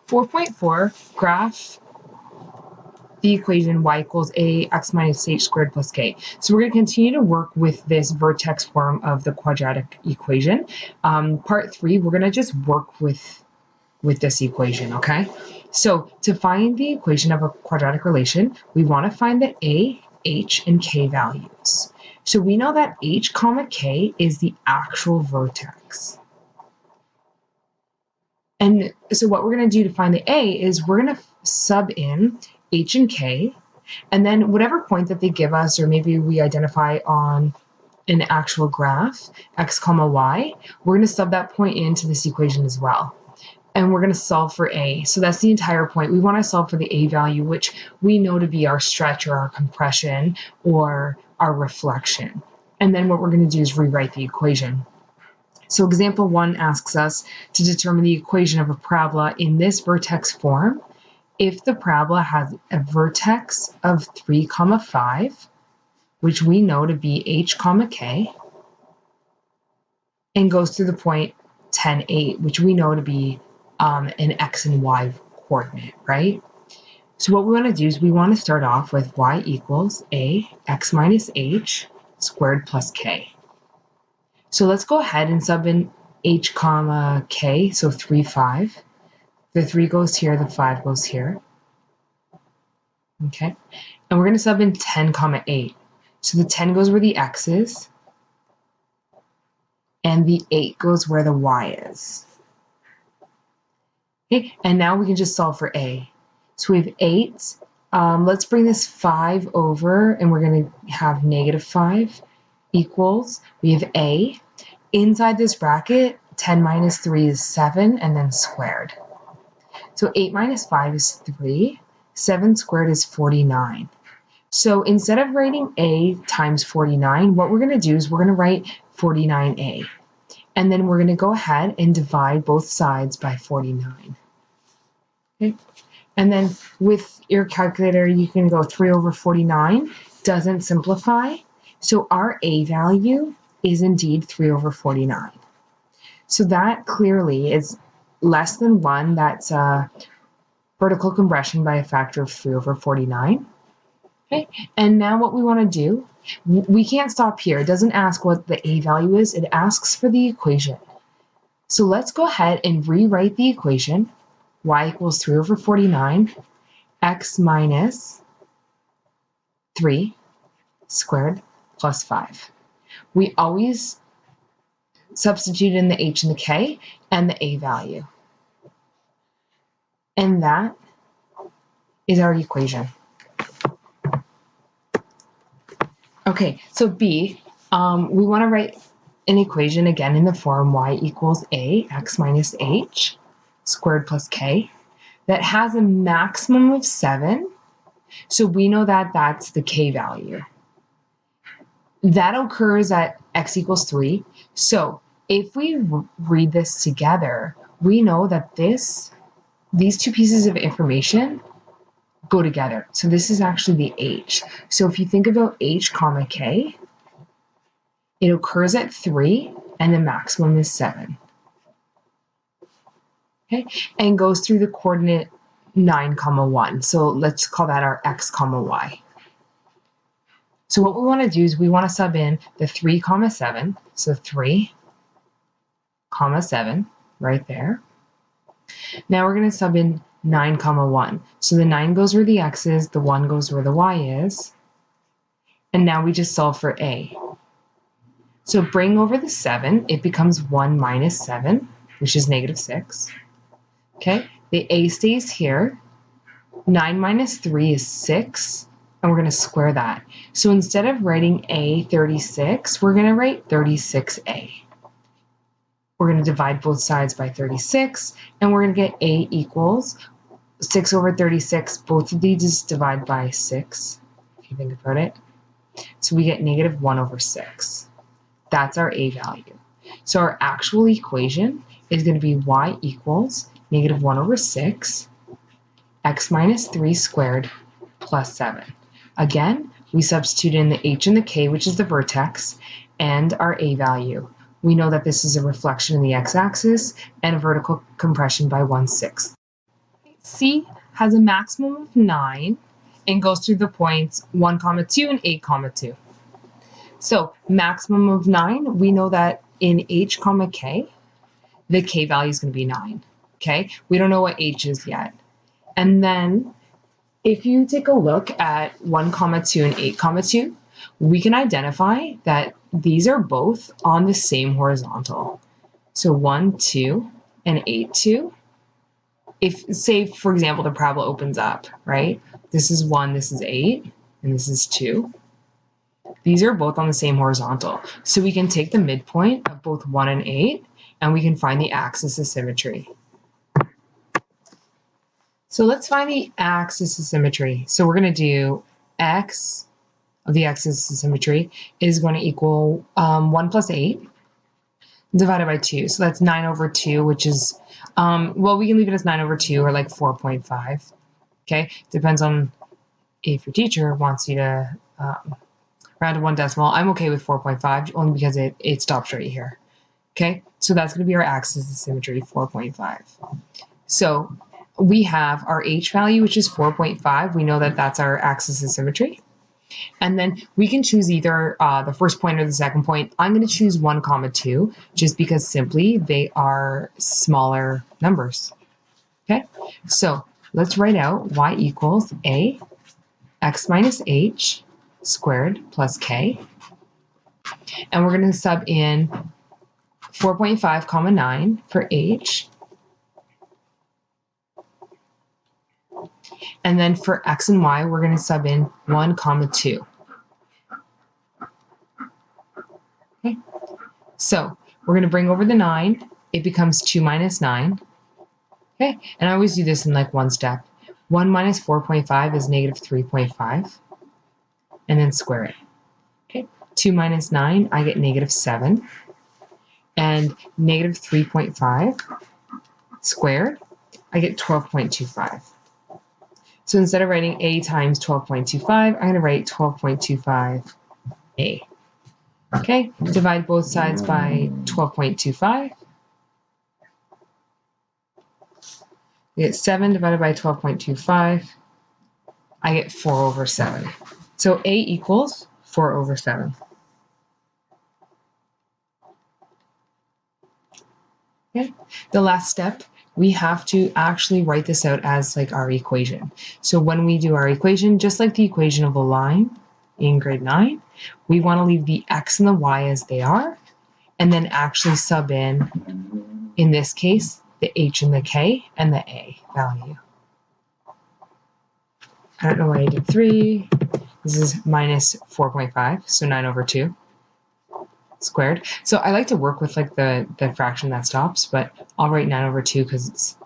4.4, graph the equation y equals ax minus h squared plus k. So we're going to continue to work with this vertex form of the quadratic equation. Part 3, we're going to just work with this equation, okay? So to find the equation of a quadratic relation, we want to find the a, h, and k values. So we know that h comma k is the actual vertex. And so what we're going to do to find the a is we're going to sub in h and k, and then whatever point that they give us, or maybe we identify on an actual graph, x comma y, we're going to sub that point into this equation as well. And we're going to solve for a. So that's the entire point. We want to solve for the a value, which we know to be our stretch or our compression or our reflection. And then what we're going to do is rewrite the equation. So example 1 asks us to determine the equation of a parabola in this vertex form if the parabola has a vertex of 3, 5, which we know to be h, k, and goes through the point 10, 8, which we know to be an x and y coordinate, right? So what we want to do is we want to start off with y equals ax minus h squared plus k. So let's go ahead and sub in h comma k, so 3, 5. The 3 goes here, the 5 goes here. Okay, and we're going to sub in 10, 8. So the 10 goes where the x is, and the 8 goes where the y is. Okay, and now we can just solve for a. So we have 8. Let's bring this 5 over, and we're going to have negative 5 equals, we have a. Inside this bracket, 10 minus 3 is 7, and then squared. So 8 minus 5 is 3. 7 squared is 49. So instead of writing a times 49, what we're going to do is we're going to write 49a. And then we're going to go ahead and divide both sides by 49. Okay. And then with your calculator, you can go 3 over 49. Doesn't simplify. So our a value is indeed 3 over 49. So that clearly is less than 1. That's vertical compression by a factor of 3 over 49. Okay, and now what we want to do, we can't stop here. It doesn't ask what the a value is. It asks for the equation. So let's go ahead and rewrite the equation. Y equals 3 over 49, x minus 3 squared plus 5. We always substitute in the h and the k and the a value. And that is our equation. Okay, so B, we want to write an equation again in the form y equals ax minus h squared plus k that has a maximum of 7. So we know that that's the k value. That occurs at x equals 3. So if we read this together, we know that these two pieces of information go together. So this is actually the h. So if you think about h comma k, it occurs at 3 and the maximum is 7. Okay, and goes through the coordinate 9, 1. So let's call that our x comma y. So what we want to do is we want to sub in the 3, 7. So 3, 7 right there. Now we're going to sub in 9, 1. So the 9 goes where the x is, the 1 goes where the y is. And now we just solve for a. So bring over the 7, it becomes 1 minus 7, which is negative 6. Okay, the a stays here. 9 minus 3 is 6, and we're going to square that. So instead of writing a 36, we're going to write 36a. We're going to divide both sides by 36, and we're going to get a equals 6 over 36. Both of these divide by 6, if you think about it. So we get negative 1 over 6. That's our a value. So our actual equation is going to be y equals negative 1 over 6, x minus 3 squared plus 7. Again, we substitute in the h and the k, which is the vertex, and our a value. We know that this is a reflection in the x-axis and a vertical compression by 1/6. C has a maximum of 9 and goes through the points 1, 2 and 8, 2. So maximum of 9, we know that in h, k, the k value is going to be 9. Okay, we don't know what h is yet. And then if you take a look at 1, 2 and 8, 2, we can identify that these are both on the same horizontal. So 1, 2, and 8, 2. If, say, for example, the parabola opens up, right? This is 1, this is 8, and this is 2. These are both on the same horizontal. So we can take the midpoint of both 1 and 8, and we can find the axis of symmetry. So let's find the axis of symmetry. So we're going to do x of the axis of symmetry is going to equal 1 plus 8 divided by 2. So that's 9 over 2, which is, well, we can leave it as 9 over 2 or like 4.5. Okay, depends on if your teacher wants you to round to 1 decimal. I'm okay with 4.5 only because it stops right here. Okay, so that's going to be our axis of symmetry, 4.5. So we have our h value, which is 4.5. We know that that's our axis of symmetry. And then we can choose either the first point or the second point. I'm going to choose 1, 2, just because simply they are smaller numbers. Okay, so let's write out y equals a x minus h squared plus k. And we're going to sub in 4.5, 9 for h. And then for x and y, we're going to sub in 1, 2. Okay. So we're going to bring over the 9. It becomes 2 minus 9. Okay. And I always do this in like one step. 1 minus 4.5 is negative 3.5. And then square it. Okay. 2 minus 9, I get negative 7. And negative 3.5 squared, I get 12.25. So instead of writing a times 12.25, I'm going to write 12.25a. Okay, divide both sides by 12.25. We get 7 divided by 12.25. I get 4 over 7. So a equals 4 over 7. Okay, the last step, we have to actually write this out as like our equation. So when we do our equation, just like the equation of a line in grade 9, we want to leave the x and the y as they are, and then actually sub in this case, the h and the k and the a value. I don't know why I did 3. This is minus 4.5, so 9 over 2 squared. So I like to work with like the fraction that stops, but I'll write 9 over 2 because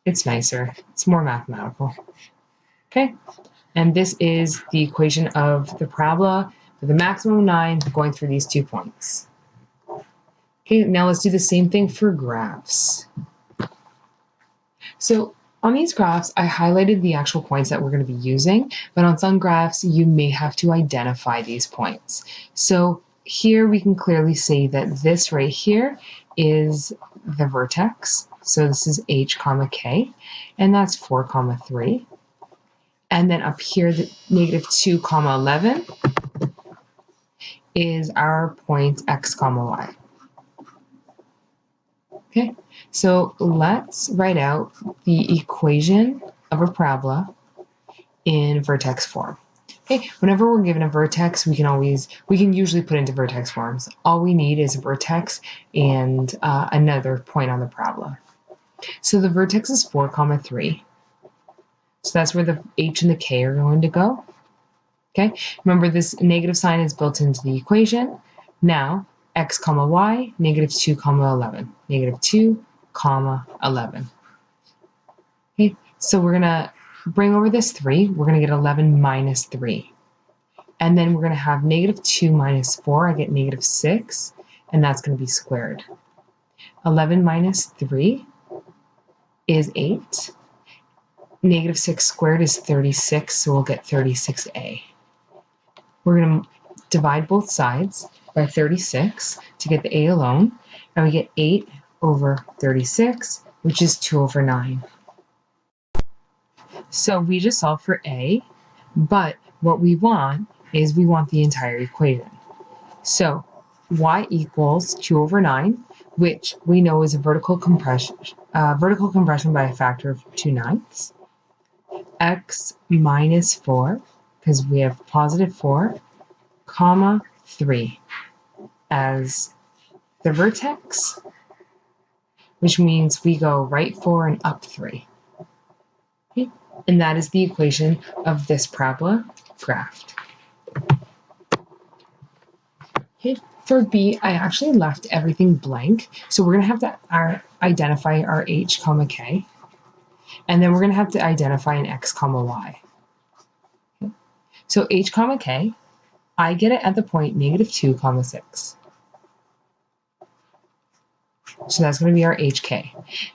it's nicer. It's more mathematical. Okay, and this is the equation of the parabola with a maximum of 9 going through these 2 points. Okay, now let's do the same thing for graphs. So on these graphs, I highlighted the actual points that we're going to be using, but on some graphs, you may have to identify these points. So here we can clearly see that this right here is the vertex. So this is h, k, and that's 4, 3. And then up here, the negative 2, 11 is our point x, y. Okay, so let's write out the equation of a parabola in vertex form. Okay, whenever we're given a vertex, we can usually put into vertex forms. All we need is a vertex and another point on the parabola. So the vertex is 4, 3. So that's where the h and the k are going to go. Okay, remember this negative sign is built into the equation. Now, x, y, negative 2, 11. Negative 2, 11. Okay, so we're going to bring over this 3. We're going to get 11 minus 3. And then we're going to have negative 2 minus 4. I get negative 6. And that's going to be squared. 11 minus 3 is 8. Negative 6 squared is 36. So we'll get 36a. We're going to divide both sides by 36 to get the a alone. And we get 8 over 36, which is 2 over 9. So we just solved for A, but what we want is we want the entire equation. So y equals 2 over 9, which we know is a vertical compression by a factor of 2/9. X minus 4, because we have positive 4, comma 3 as the vertex, which means we go right 4 and up 3. Okay? And that is the equation of this parabola graphed. Okay. For B, I actually left everything blank. So we're going to have to identify our h comma k. And then we're going to have to identify an x comma y. Okay. So h comma k, I get it at the point -2 comma 6. So that's going to be our hk.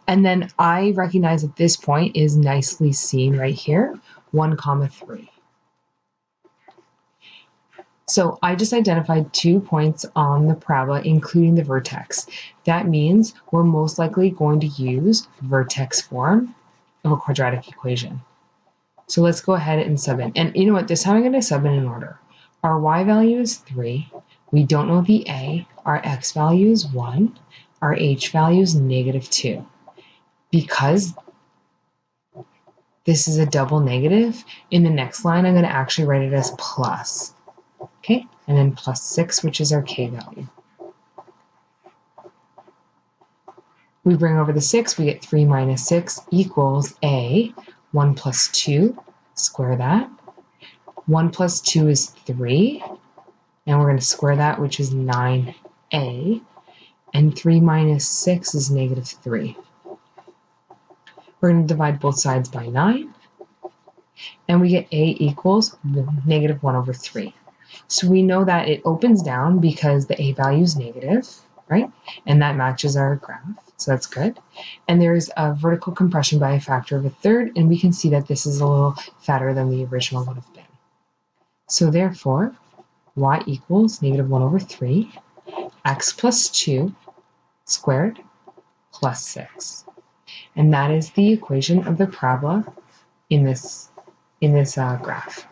And then I recognize that this point is nicely seen right here, 1 comma 3. So I just identified 2 points on the parabola, including the vertex. That means we're most likely going to use vertex form of a quadratic equation. So let's go ahead and sub in. And you know what? This time I'm going to sub in order. Our y value is 3. We don't know the a. Our x value is 1. Our h value is -2. Because this is a double negative, in the next line I'm going to actually write it as plus. Okay, and then plus 6, which is our k value. We bring over the 6, we get 3 minus 6 equals a. 1 plus 2, square that. 1 plus 2 is 3, and we're going to square that, which is 9a. And 3 minus 6 is -3. We're going to divide both sides by 9, and we get a equals -1 over 3. So we know that it opens down because the a value is negative, right? And that matches our graph, so that's good. And there's a vertical compression by a factor of 1/3, and we can see that this is a little fatter than the original would have been. So therefore, y equals -1 over 3, x plus 2 squared plus 6. And that is the equation of the parabola in this graph.